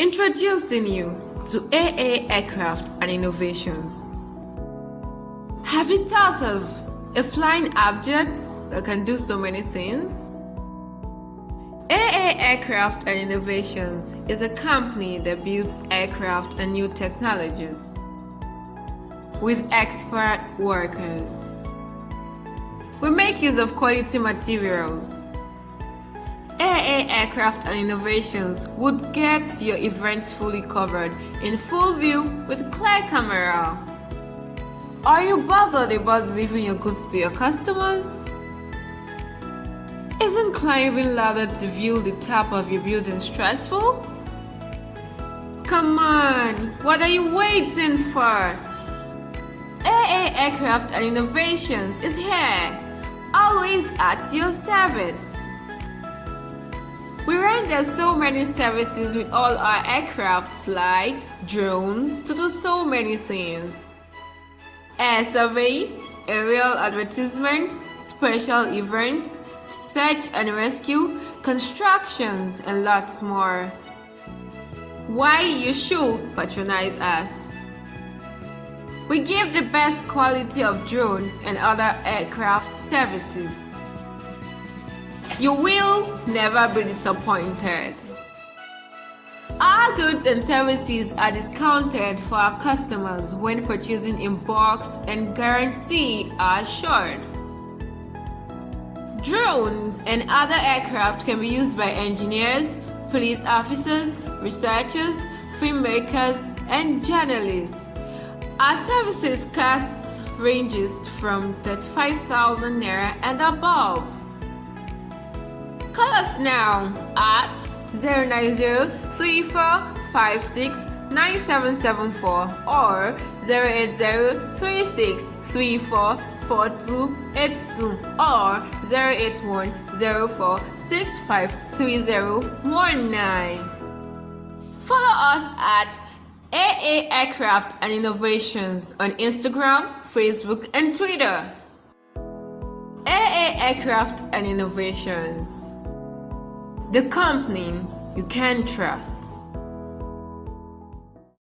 Introducing you to AA Aircraft and Innovations. Have you thought of a flying object that can do so many things? AA Aircraft and Innovations is a company that builds aircraft and new technologies with expert workers. We make use of quality materials. AA Aircraft and Innovations would get your events fully covered in full view with clear camera. Are you bothered about delivering your goods to your customers? Isn't climbing ladder to view the top of your building stressful? Come on, what are you waiting for? AA Aircraft and Innovations is here, always at your service. We render so many services with all our aircrafts like drones to do so many things. Air survey, aerial advertisement, special events, search and rescue, constructions, and lots more. Why you should patronize us. We give the best quality of drone and other aircraft services. You will never be disappointed. Our goods and services are discounted for our customers when purchasing in bulk and guarantee are assured. Drones and other aircraft can be used by engineers, police officers, researchers, filmmakers, and journalists. Our services cost ranges from 35,000 naira and above. Call us now at 090-3456-9774 or 080-3634-4282 or 081-0465-3019. Follow us at AA Aircraft and Innovations on Instagram, Facebook, and Twitter. AA Aircraft and Innovations, the company you can trust.